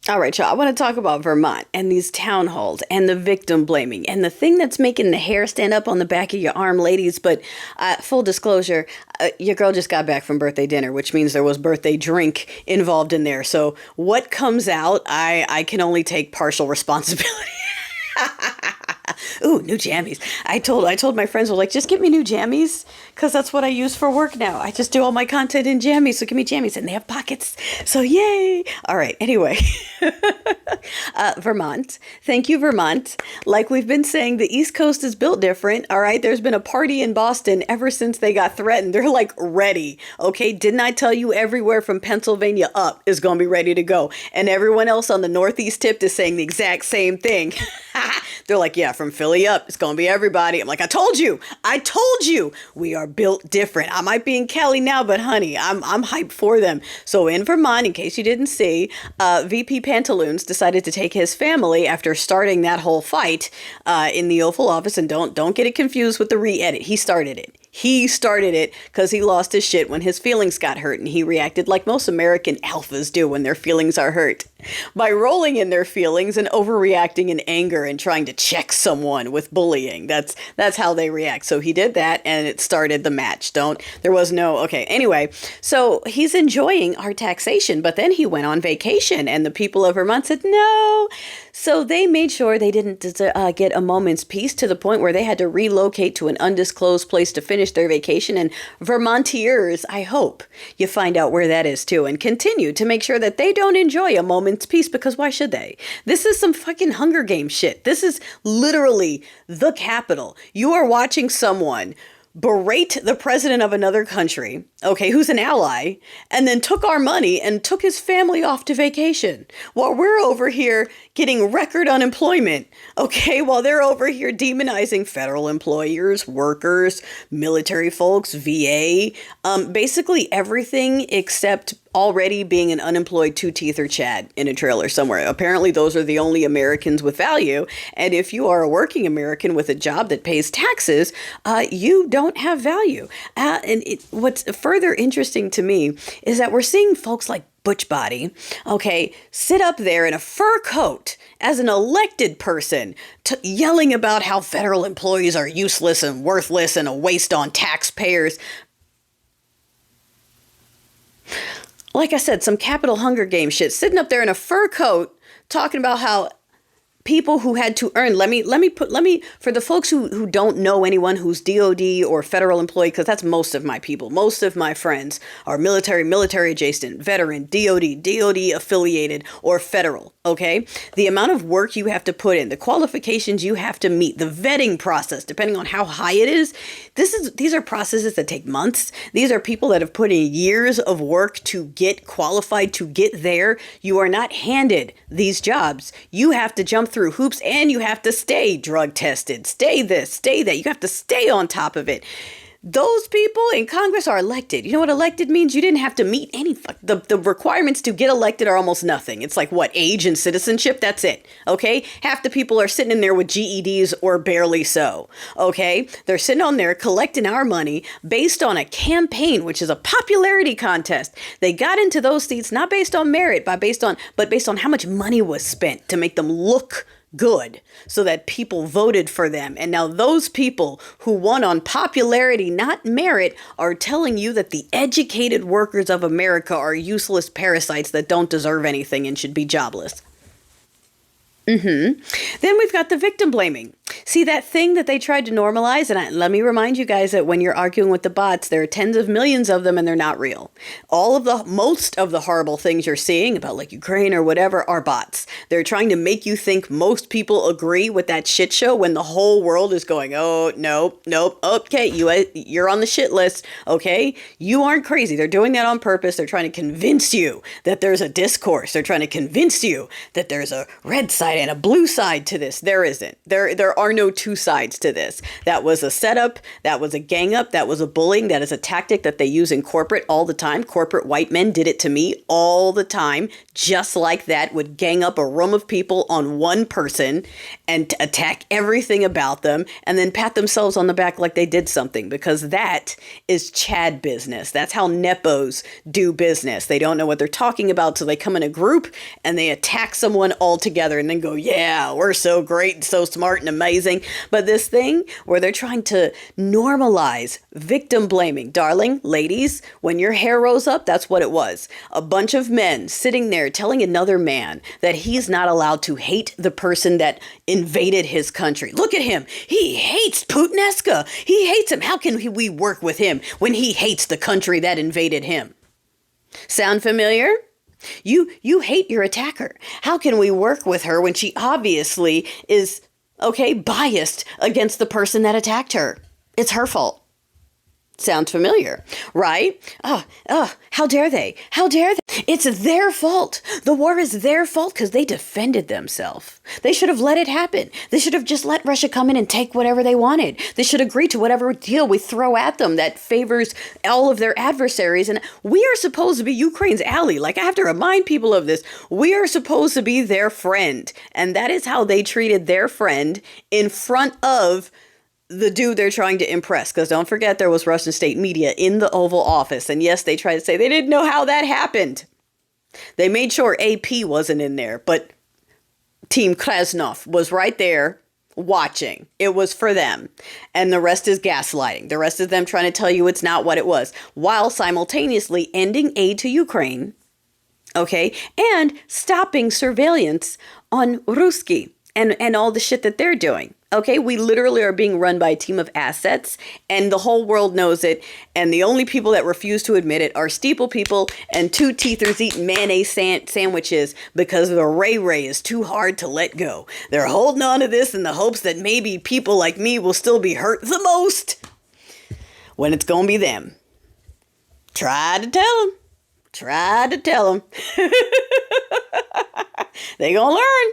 All right, y'all. I want to talk about Vermont and these town halls and the victim blaming and the thing that's making the hair stand up on the back of your arm, ladies. But full disclosure, your girl just got back from birthday dinner, which means there was birthday drink involved in there. So what comes out, I can only take partial responsibility. Ooh, new jammies. I told my friends, were like, just get me new jammies because that's what I use for work now. I just do all my content in jammies, so give me jammies, and they have pockets. So yay! All right. Anyway, Vermont. Thank you, Vermont. Like we've been saying, the East Coast is built different. All right. There's been a party in Boston ever since they got threatened. They're like ready. Okay. Didn't I tell you everywhere from Pennsylvania up is going to be ready to go, and everyone else on the Northeast tip is saying the exact same thing. They're like, yeah, from Philly up, it's going to be everybody. I'm like, I told you, we are built different. I might be in Cali now, but honey, I'm hyped for them. So in Vermont, in case you didn't see, VP Pantaloons decided to take his family after starting that whole fight in the Oval Office. And don't get it confused with the re-edit. He started it. He started it because he lost his shit when his feelings got hurt, and he reacted like most American alphas do when their feelings are hurt, by rolling in their feelings and overreacting in anger and trying to check someone with bullying. That's how they react. So he did that, and it started the match. Okay. Anyway, so he's enjoying our taxation, but then he went on vacation, and the people of Vermont said no. So they made sure they didn't get a moment's peace, to the point where they had to relocate to an undisclosed place to finish their vacation. And Vermontiers, I hope you find out where that is too, and continue to make sure that they don't enjoy a moment's peace, because why should they? This is some fucking Hunger Games shit. This is literally the Capitol. You are watching someone berate the president of another country, okay, who's an ally, and then took our money and took his family off to vacation while we're over here getting record unemployment, okay, while they're over here demonizing federal employers, workers, military folks, VA, basically everything except already being an unemployed two-teether Chad in a trailer somewhere. Apparently those are the only Americans with value. And if you are a working American with a job that pays taxes, you don't have value. What's further interesting to me is that we're seeing folks like Butch Body, okay, sit up there in a fur coat as an elected person, yelling about how federal employees are useless and worthless and a waste on taxpayers. Like I said, some Capitol Hunger Games shit, sitting up there in a fur coat talking about how people who had to earn, for the folks who don't know anyone who's DOD or federal employee, because that's most of my people. Most of my friends are military adjacent, veteran, DOD affiliated, or federal, okay? The amount of work you have to put in, the qualifications you have to meet, the vetting process, depending on how high it is, these are processes that take months. These are people that have put in years of work to get qualified, to get there. You are not handed these jobs. You have to jump through hoops, and you have to stay drug tested, stay this, stay that. You have to stay on top of it. Those people in Congress are elected. You know what elected means? You didn't have to meet the requirements to get elected are almost nothing. It's like, what, age and citizenship? That's it. Okay? Half the people are sitting in there with GEDs or barely so. Okay? They're sitting on there collecting our money based on a campaign, which is a popularity contest. They got into those seats not based on merit, but based on how much money was spent to make them look good, so that people voted for them. And now those people who won on popularity, not merit, are telling you that the educated workers of America are useless parasites that don't deserve anything and should be jobless. Then we've got the victim blaming. See, that thing that they tried to normalize, and let me remind you guys that when you're arguing with the bots, there are tens of millions of them and they're not real. Most of the horrible things you're seeing about like Ukraine or whatever are bots. They're trying to make you think most people agree with that shit show when the whole world is going, oh, nope, okay, you're on the shit list, okay? You aren't crazy. They're doing that on purpose. They're trying to convince you that there's a discourse. They're trying to convince you that there's a red side and a blue side to this. There isn't. There are no two sides to this. That was a setup. That was a gang up. That was a bullying. That is a tactic that they use in corporate all the time. Corporate white men did it to me all the time. Just like that, would gang up a room of people on one person and attack everything about them and then pat themselves on the back like they did something, because that is Chad business. That's how Nepos do business. They don't know what they're talking about, so they come in a group and they attack someone all together and then go, yeah, we're so great and so smart and amazing. But this thing where they're trying to normalize victim blaming. Darling, ladies, when your hair rose up, that's what it was. A bunch of men sitting there telling another man that he's not allowed to hate the person that invaded his country. Look at him. He hates Putinesca. He hates him. How can we work with him when he hates the country that invaded him? Sound familiar? You hate your attacker. How can we work with her when she obviously is, biased against the person that attacked her? It's her fault. Sounds familiar, right? How dare they? How dare they? It's their fault. The war is their fault because they defended themselves. They should have let it happen. They should have just let Russia come in and take whatever they wanted. They should agree to whatever deal we throw at them that favors all of their adversaries. And we are supposed to be Ukraine's ally. Like, I have to remind people of this. We are supposed to be their friend. And that is how they treated their friend in front of the dude they're trying to impress. Because don't forget, there was Russian state media in the Oval Office. And yes, they tried to say they didn't know how that happened. They made sure AP wasn't in there, but Team Krasnov was right there watching. It was for them. And the rest is gaslighting. The rest is them trying to tell you it's not what it was, while simultaneously ending aid to Ukraine, and stopping surveillance on Ruski and all the shit that they're doing. We literally are being run by a team of assets, and the whole world knows it. And the only people that refuse to admit it are steeple people and two-teethers eating mayonnaise sandwiches because the Ray is too hard to let go. They're holding on to this in the hopes that maybe people like me will still be hurt the most when it's going to be them. Try to tell them. Try to tell them. They going to learn.